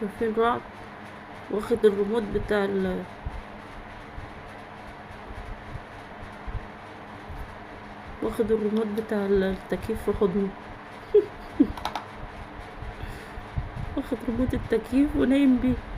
شايفين رعد؟ واخد الريموت بتاع واخد الريموت بتاع التكييف في حضنه. واخد ريموت التكييف ونايم بيه.